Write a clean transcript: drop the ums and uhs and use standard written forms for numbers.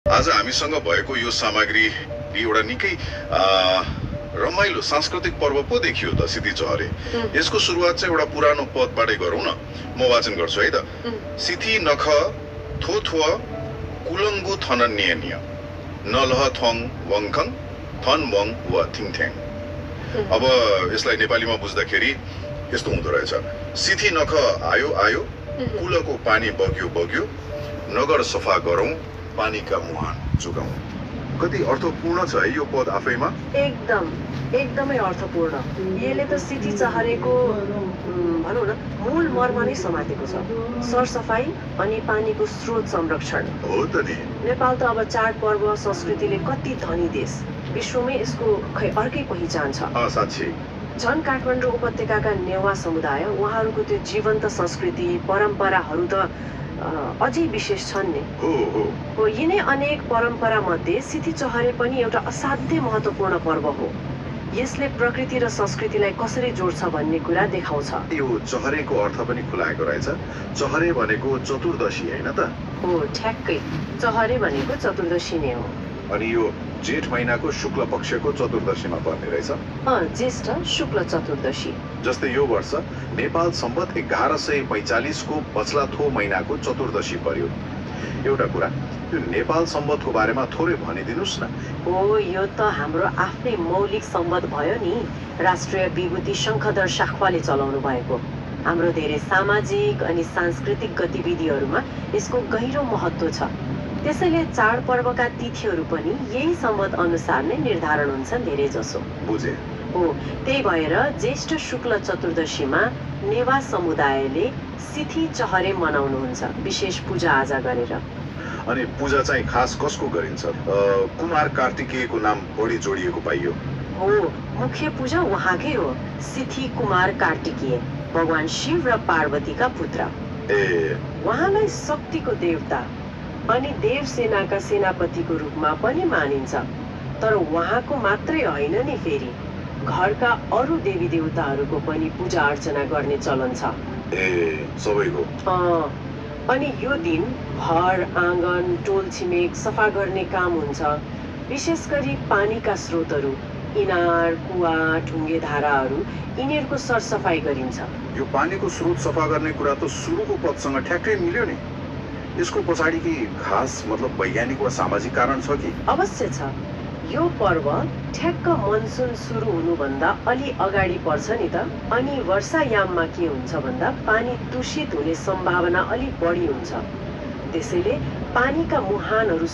आज हामीसँग भएको यो सामग्री एउटा निकै रमाइलो सांस्कृतिक पर्व पो देखियो त सिद्धि चहरे। यसको सुरुवात चाहिँ एउटा पुरानो पदबाटै गरौँ न। म वाचन गर्छु है त। सिथि नख थो थो कुलङ्गु थन नियनिय नलह थङ वङखङ थन वङ व थिङथ्याङ। अब यसलाई नेपालीमा बुझ्दाखेरि यस्तो हुँदो रहेछ। सिथि नख आयो आयो, कुलको पानी बग्यो बग्यो, नगर सफा गरौँ, पानीका मुहान जोगाउँ। कति अर्थपूर्ण छ है यो पद आफैमा। एकदमै अर्थपूर्ण। यसले त सिद्धि चहरेको भनौँ न मूल मर्म नै समातेको छ। सरसफाई अनि पानीको स्रोत संरक्षण हो त नि। नेपाल त अब चाडपर्व संस्कृतिले कति धनी देश, विश्वमै यसको खै अर्कै पहिचान छ। साँच्चै झन् काठमाडौँ उपत्यकाका नेवा समुदाय, उहाँहरूको त्यो जीवन्त संस्कृति परम्पराहरू त अझै विशेष छन् नि। हो यिनै अनेक परम्परा मध्ये सिद्धि चहरे पनि एउटा असाध्यै महत्त्वपूर्ण पर्व हो। यसले प्रकृति र संस्कृतिलाई कसरी जोड्छ भन्ने कुरा देखाउँछ। यो चहरेको अर्थ पनि खुलाएको रहेछ। चहरे भनेको चतुर्दशी हैन त? हो ठ्याक्कै, चहरे भनेको चतुर्दशी नै हो। अनि यो जेठ महिनाको शुक्ल पक्षको चतुर्दशीमा पर्ने रहेछ। ज्येष्ठ शुक्ल चतुर्दशी। जस्तै यो वर्ष नेपाल सम्वत 1145 को पछिल्लो महिनाको चतुर्दशी पर्यो। एउटा कुरा, यो नेपाल सम्वतको बारेमा थोरै भनिदिनुस् न। हो यो त हाम्रो आफ्नै मौलिक सम्वत भयो नि। राष्ट्रिय विभूति शङ्खधर साख्वाले चलाउनु भएको। हाम्रो धेरै सामाजिक अनि सांस्कृतिक गतिविधिहरूमा यसको गहिरो महत्त्व छ। त्यसैले चाडपर्वका तिथिहरू पनि यही सम्वत अनुसार नै निर्धारण हुन्छन् धेरै जसो। बुझे। हो त्यही भएर ज्येष्ठ शुक्ल चतुर्दशीमा नेवा समुदायले सिद्धि चहरे मनाउनुहुन्छ, विशेष पूजाआजा गरेर। अनि पूजा चाहिँ खास कसको गरिन्छ? कुमार कार्तिकेयको नाम बढी जोडिएको पाइयो। हो मुख्य पूजा उहाँकै हो, सिद्धि कुमार कार्तिकेय, भगवान शिव र पार्वतीका पुत्र। उहाँलाई शक्तिको देवता अनि देव सेनाका सेनापतिको रूपमा पनि मानिन्छ। तर उहाँको मात्रै होइन नि, फेरि घरका अरू देवी देवताहरूको पनि पूजा अर्चना गर्ने चलन छ। सबैको। अनि यो दिन घर आँगन टोल छिमेक सफा गर्ने काम हुन्छ। विशेष गरी पानीका स्रोतहरू, इनार कुवा ढुङ्गे धाराहरू, यिनीहरूको सरसफाई गरिन्छ। यो पानीको स्रोत सफा गर्ने कुरा त सुरुको पदसँग ठ्याक्कै मिल्यो नि। यसको पछाडिकी खास मतलब वैज्ञानिक वा सामाजिक कारण छ कि? अवश्य छ। यो पर्व ठ्याक्क मनसुन सुरु हुनुभन्दा अलि अगाडि पर्छ नि त। अनि वर्षायाममा के हुन्छ भन्दा पानी दूषित हुने सम्भावना अलि बढी हुन्छ। त्यसैले पानीका मुहानहरू